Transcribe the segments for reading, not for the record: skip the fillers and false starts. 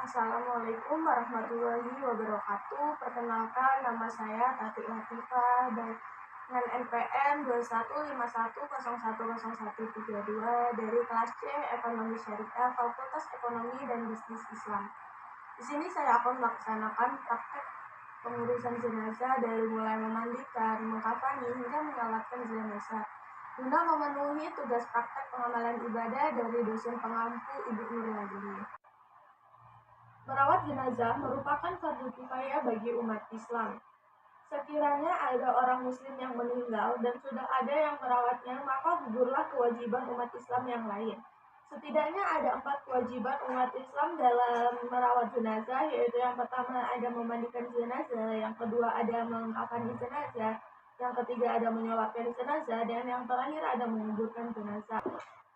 Assalamualaikum warahmatullahi wabarakatuh. Perkenalkan, nama saya Tati Latifah dengan NPM 2151010132 dari kelas C Ekonomi Syariah Fakultas Ekonomi dan Bisnis Islam. Di sini saya akan melaksanakan praktek pengurusan jenazah dari mulai memandikan, mengkafani hingga menyolatkan jenazah guna memenuhi tugas praktek pengamalan ibadah dari dosen pengampu Ibu Nurladini. Merawat jenazah merupakan fardu kifayah bagi umat Islam. Sekiranya ada orang muslim yang meninggal dan sudah ada yang merawatnya, maka gugurlah kewajiban umat Islam yang lain. Setidaknya ada 4 kewajiban umat Islam dalam merawat jenazah, yaitu yang pertama ada memandikan jenazah, yang kedua ada mengkafani jenazah, yang ketiga ada menyolatkan jenazah, dan yang terakhir ada menguburkan jenazah.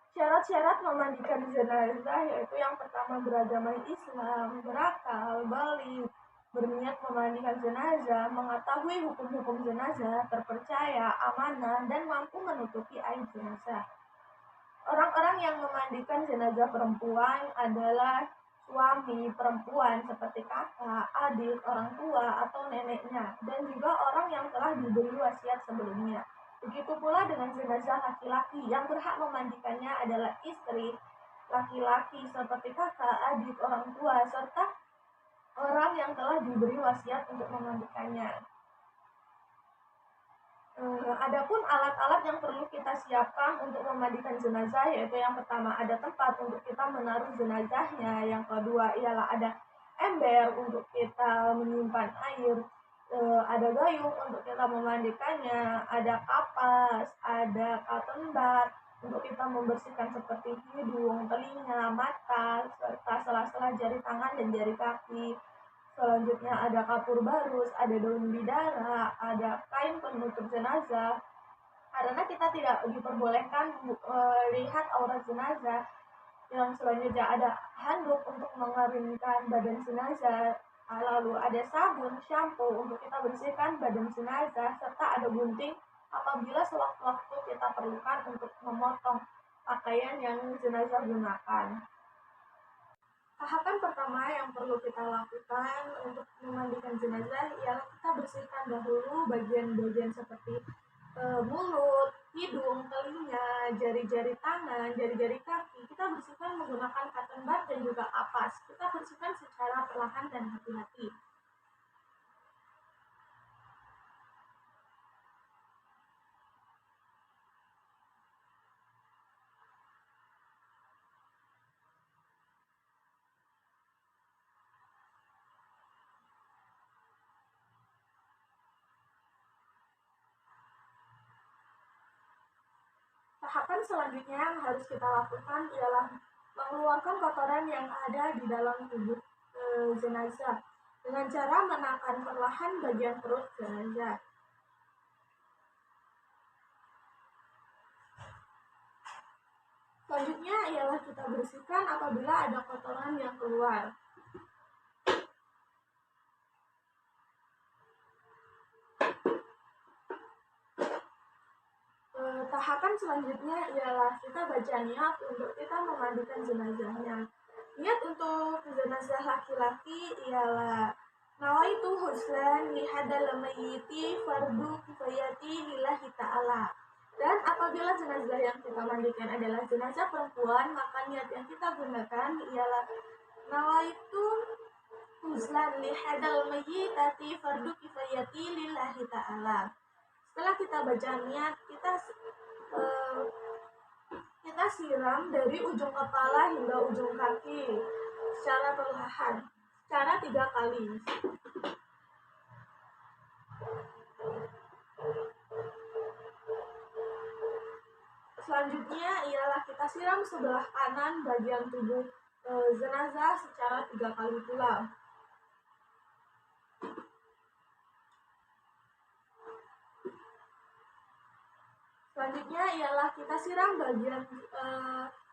Syarat-syarat memandikan jenazah yaitu yang pertama beragama Islam, berakal, balik, berniat memandikan jenazah, mengetahui hukum-hukum jenazah, terpercaya, amanah, dan mampu menutupi aib jenazah. Orang-orang yang memandikan jenazah perempuan adalah suami perempuan seperti kakak, adik, orang tua, atau neneknya, dan juga orang yang telah diberi wasiat sebelumnya. Begitu pula dengan jenazah laki-laki, yang berhak memandikannya adalah istri laki-laki seperti kakak, adik, orang tua, serta orang yang telah diberi wasiat untuk memandikannya. Adapun alat-alat yang perlu kita siapkan untuk memandikan jenazah, yaitu yang pertama ada tempat untuk kita menaruh jenazahnya, yang kedua ialah ada ember untuk kita menyimpan air, ada gayung untuk kita memandikannya, ada kapas, ada cotton bud untuk kita membersihkan seperti hidung, telinga, mata, serta sela-sela jari tangan dan jari kaki. Selanjutnya ada kapur barus, ada daun bidara, ada kain penutup jenazah. Karena kita tidak diperbolehkan lihat aurat jenazah. Yang selanjutnya ada handuk untuk mengeringkan badan jenazah. Lalu ada sabun, shampoo untuk kita bersihkan badan jenazah, serta ada gunting apabila sewaktu-waktu kita perlukan untuk memotong pakaian yang jenazah gunakan. Tahapan pertama yang perlu kita lakukan untuk memandikan jenazah ialah kita bersihkan dahulu bagian-bagian seperti mulut, hidung, telinga, jari-jari tangan, jari-jari kaki. Kita bersihkan menggunakan cotton bud dan juga kapas. Kita bersihkan secara perlahan dan hati-hati. Tahapan selanjutnya yang harus kita lakukan ialah mengeluarkan kotoran yang ada di dalam tubuh jenazah dengan cara menekan perlahan bagian perut jenazah. Selanjutnya ialah kita bersihkan apabila ada kotoran yang keluar. Tahapan selanjutnya ialah kita baca niat untuk kita memandikan jenazahnya. Niat untuk jenazah laki-laki ialah nawaitu huslan lihadal mayyiti fardu kifayati lillahi ta'ala. Dan apabila jenazah yang kita mandikan adalah jenazah perempuan, maka niat yang kita gunakan ialah nawaitu huslan lihadal mayyitati fardu kifayati lillahi ta'ala. Setelah kita baca niat, kita siram dari ujung kepala hingga ujung kaki secara perlahan, secara 3 kali. Selanjutnya ialah kita siram sebelah kanan bagian tubuh jenazah secara 3 kali pula. Selanjutnya ialah kita siram bagian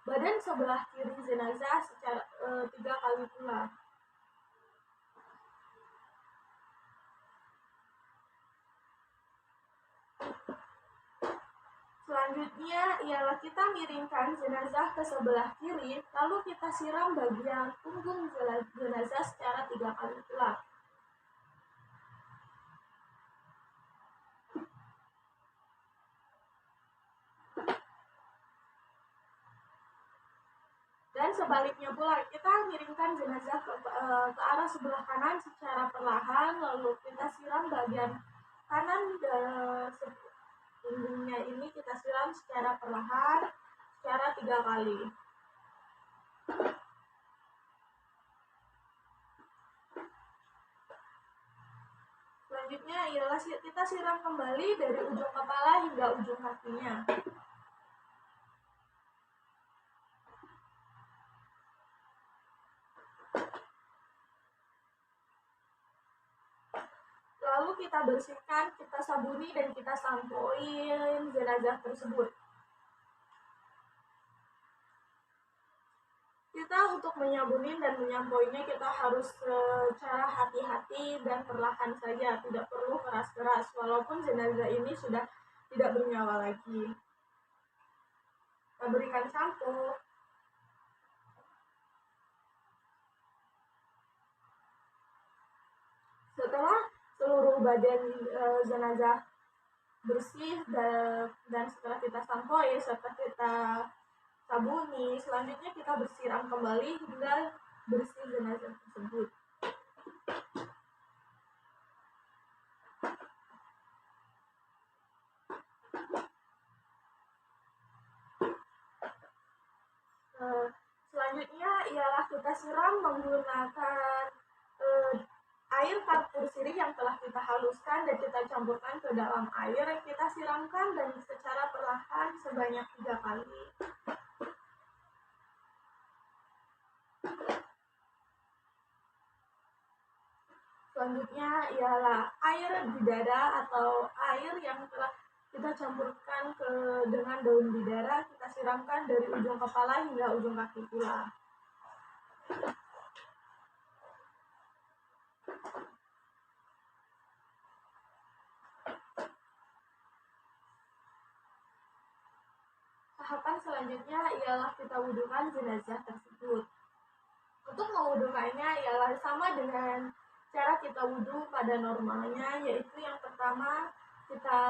badan sebelah kiri jenazah secara 3 kali pula. Selanjutnya ialah kita miringkan jenazah ke sebelah kiri, lalu kita siram bagian punggung jenazah secara 3 kali pula. Dan sebaliknya pula, kita miringkan jenazah ke arah sebelah kanan secara perlahan, lalu kita siram bagian kanan punggungnya ini kita siram secara perlahan, secara 3 kali. Selanjutnya ialah kita siram kembali dari ujung kepala hingga ujung kakinya. Lalu kita bersihkan, kita sabuni, dan kita sampoin jenazah tersebut. Kita untuk menyabuni dan menyampoinya kita harus secara hati-hati dan perlahan saja, tidak perlu keras-keras walaupun jenazah ini sudah tidak bernyawa lagi. Kita berikan sampo. Setelah seluruh badan jenazah bersih dan setelah kita sampoi, setelah kita sabuni, selanjutnya kita bersiram kembali hingga bersih jenazah tersebut. Selanjutnya ialah kita siram menggunakan air kapur sirih yang telah kita haluskan dan kita campurkan ke dalam air. Kita siramkan dan secara perlahan sebanyak 3 kali. Selanjutnya ialah air bidara atau air yang telah kita campurkan dengan daun bidara, kita siramkan dari ujung kepala hingga ujung kaki pula. Tahapan selanjutnya ialah kita wudukan jenazah tersebut. Untuk mewudukannya ialah sama dengan cara kita wudhu pada normalnya, yaitu yang pertama kita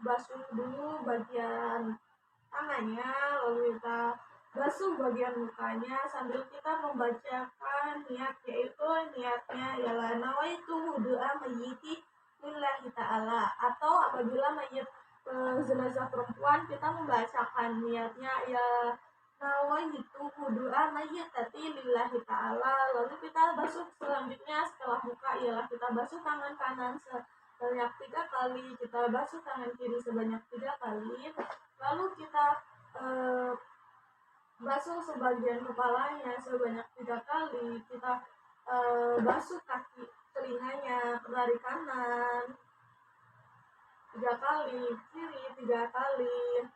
basuh dulu bagian tangannya, lalu kita basuh bagian mukanya sambil kita membacakan niat, yaitu niatnya ialah nawaitu wudu'a mayyiti lillahi ta'ala, atau apabila mayit jenazah perempuan kita membacakan niatnya ya nawaitu wudu'a mayyitati lillahi ta'ala, lalu kita basuh selanjutnya setelah muka ialah kita basuh tangan kanan sebanyak 3 kali, kita basuh tangan kiri sebanyak 3 kali, lalu kita basuh sebagian kepalanya sebanyak 3 kali, kita basuh kaki telinganya dari kanan 3 kali, kiri 3 kali,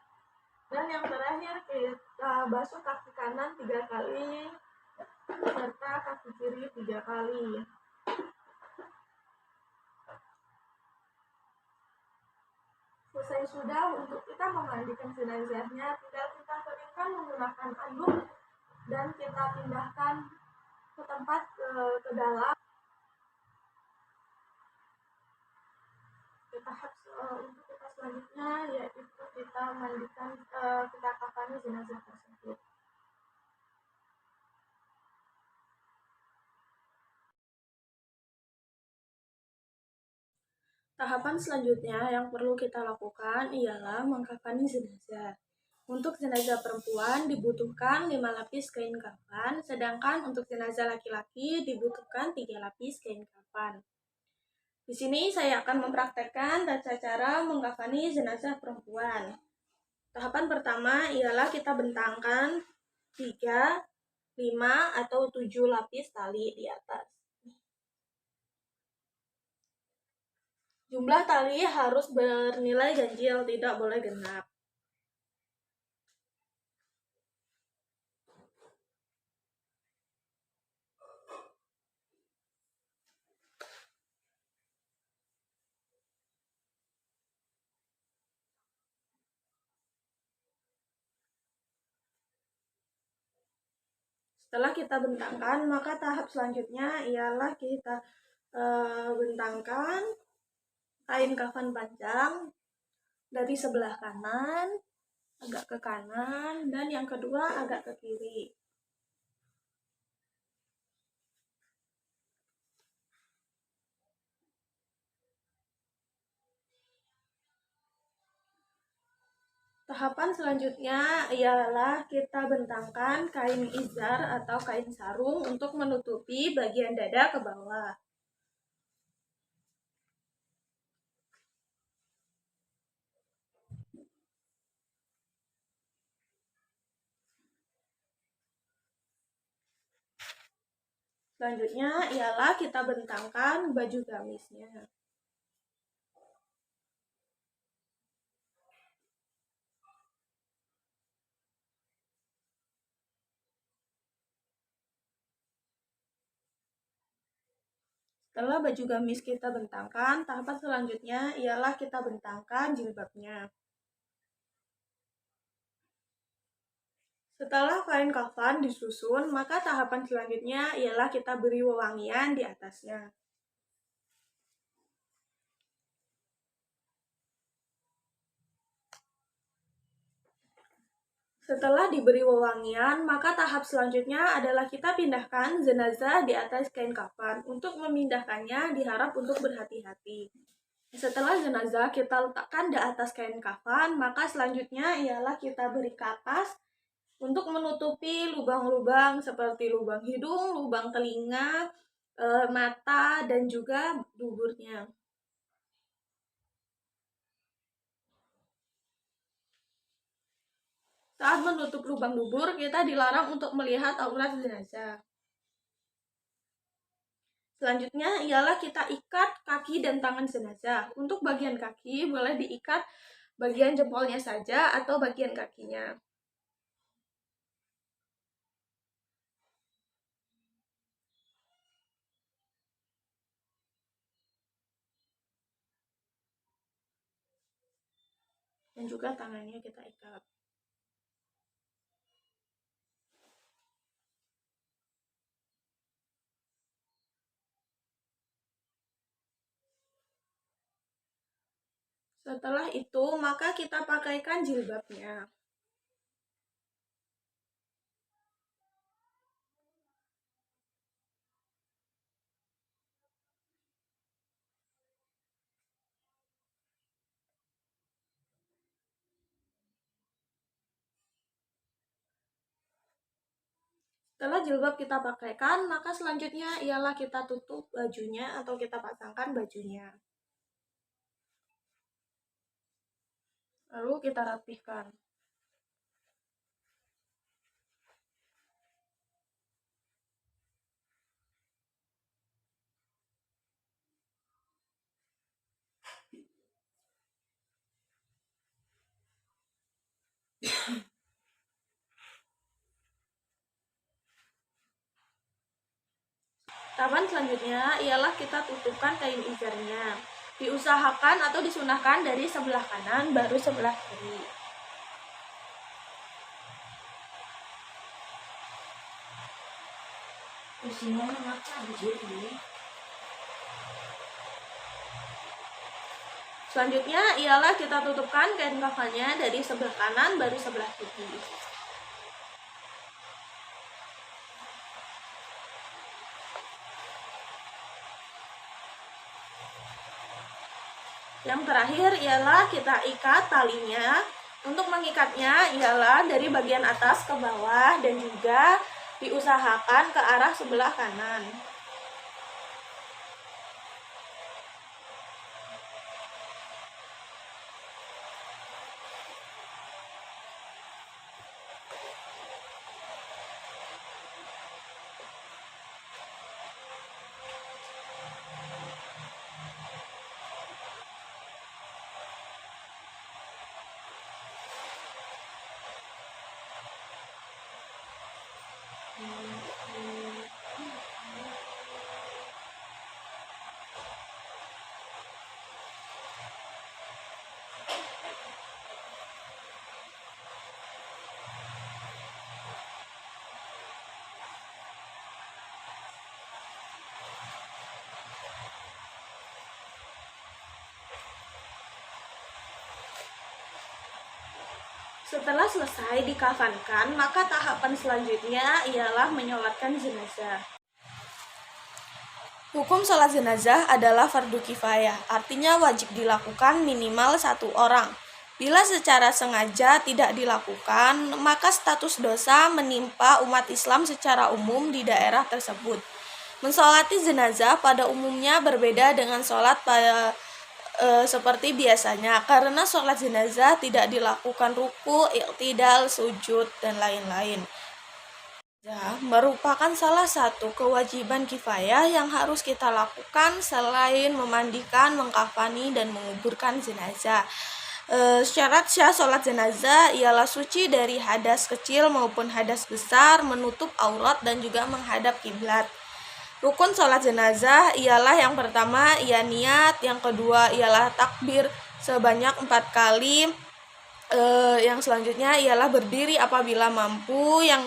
dan yang terakhir kita basuh kaki kanan 3 kali serta kaki kiri 3 kali. Selesai sudah untuk kita memandikan jenazahnya, tinggal kita keringkan menggunakan anduk dan kita pindahkan ke tempat ke dalam. Tahap untuk kita selanjutnya yaitu kita mandikan, kita kafani jenazah tersebut. Tahapan selanjutnya yang perlu kita lakukan ialah mengkafani jenazah. Untuk jenazah perempuan dibutuhkan 5 lapis kain kafan, sedangkan untuk jenazah laki-laki dibutuhkan 3 lapis kain kafan. Di sini saya akan mempraktekkan tata cara mengkafani jenazah perempuan. Tahapan pertama ialah kita bentangkan 3, 5, atau 7 lapis tali di atas. Jumlah tali harus bernilai ganjil, tidak boleh genap. Setelah kita bentangkan, maka tahap selanjutnya ialah kita bentangkan kain kafan panjang dari sebelah kanan agak ke kanan dan yang kedua agak ke kiri. Tahapan selanjutnya ialah kita bentangkan kain izar atau kain sarung untuk menutupi bagian dada ke bawah. Selanjutnya ialah kita bentangkan baju gamisnya. Setelah baju gamis kita bentangkan, tahapan selanjutnya ialah kita bentangkan jilbabnya. Setelah kain kafan disusun, maka tahapan selanjutnya ialah kita beri wewangian di atasnya. Setelah diberi wewangian, maka tahap selanjutnya adalah kita pindahkan jenazah di atas kain kafan. Untuk memindahkannya diharap untuk berhati-hati. Setelah jenazah kita letakkan di atas kain kafan, maka selanjutnya ialah kita beri kapas untuk menutupi lubang-lubang seperti lubang hidung, lubang telinga, mata, dan juga duburnya. Saat menutup lubang dubur, kita dilarang untuk melihat aurat jenazah. Selanjutnya ialah kita ikat kaki dan tangan jenazah. Untuk bagian kaki boleh diikat bagian jempolnya saja atau bagian kakinya. Dan juga tangannya kita ikat. Setelah itu, maka kita pakaikan jilbabnya. Setelah jilbab kita pakaikan, maka selanjutnya ialah kita tutup bajunya atau kita pasangkan bajunya. Lalu kita rapihkan. Tahapan selanjutnya ialah kita tutupkan kain izarnya. Diusahakan atau disunahkan dari sebelah kanan baru sebelah kiri. Selanjutnya ialah kita tutupkan kain kafannya dari sebelah kanan baru sebelah kiri. Yang terakhir ialah kita ikat talinya. Untuk mengikatnya ialah dari bagian atas ke bawah dan juga diusahakan ke arah sebelah kanan. Setelah selesai dikafankan, maka tahapan selanjutnya ialah menyolatkan jenazah. Hukum sholat jenazah adalah fardu kifayah, artinya wajib dilakukan minimal 1 orang. Bila secara sengaja tidak dilakukan, maka status dosa menimpa umat Islam secara umum di daerah tersebut. Mensolati jenazah pada umumnya berbeda dengan sholat pada seperti biasanya, karena sholat jenazah tidak dilakukan ruku, iktidal, sujud, dan lain-lain. Merupakan salah satu kewajiban kifayah yang harus kita lakukan selain memandikan, mengkafani, dan menguburkan jenazah. Syarat syah sholat jenazah ialah suci dari hadas kecil maupun hadas besar, menutup aurat, dan juga menghadap kiblat. Rukun sholat jenazah ialah yang pertama ia niat, yang kedua ialah takbir sebanyak 4 kali, yang selanjutnya ialah berdiri apabila mampu, yang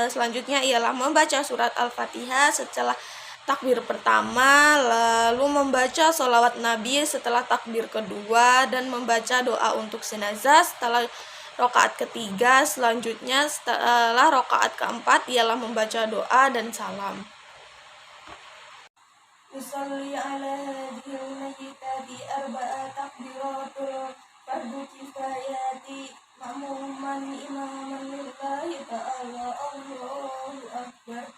selanjutnya ialah membaca surat Al-Fatihah setelah takbir pertama, lalu membaca sholawat Nabi setelah takbir kedua, dan membaca doa untuk jenazah setelah rakaat ketiga. Selanjutnya setelah rakaat keempat ialah membaca doa dan salam. Usolli ala hadhil mayyitati arba'a takbiratul fardu kifayati ma'muman imaman lillahi ta'ala. Allahu akbar.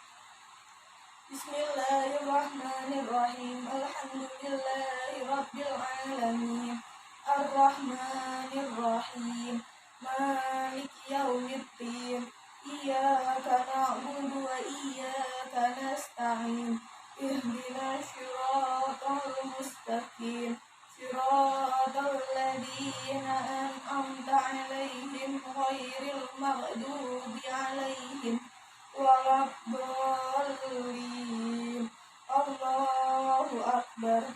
Bismillahirrahmanirrahim. Alhamdulillahi rabbil alamin. Ar-Rahmanir-Rahim. Maliki yaumiddin. Iyyaka na'budu wa iyyaka nasta'in. Ihdinas siratal mustaqim. Siratal ladzina an'amta 'alaihim ghairil maghdubi 'alaihim waladdallin. Allahu akbar.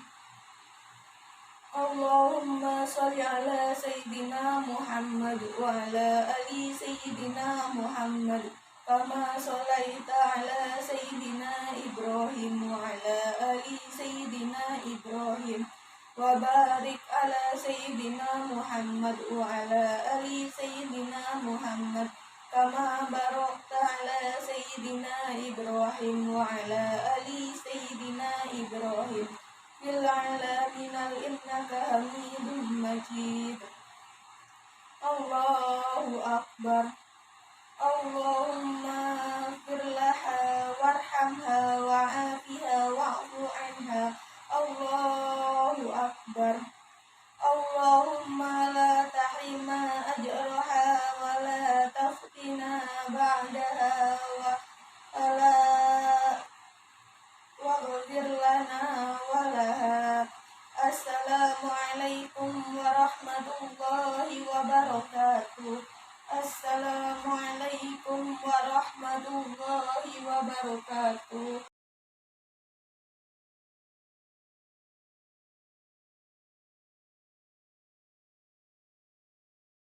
Allahumma sholli ala sayyidina Muhammad wa ala ali sayyidina Muhammad kama sholaita ala sayyidina Ibrahim wa ala ali sayyidina Ibrahim wa barik ala sayyidina Muhammad wa ala ali sayyidina Muhammad kama barakta ala sayyidina Ibrahim wa ala ali sayyidina Ibrahim fil alamin innaka Hamidum Majid. Allahu akbar. Allahumma ighfir laha warhamha wa'afiha wa'fu anha. Allahu akbar. Allahumma la tahrimna ajraha wa la taftina ba'daha wa waghfir lana wa laha. Assalamualaikum warahmatullahi wabarakatuh. Assalamualaikum warahmatullahi wabarakatuh.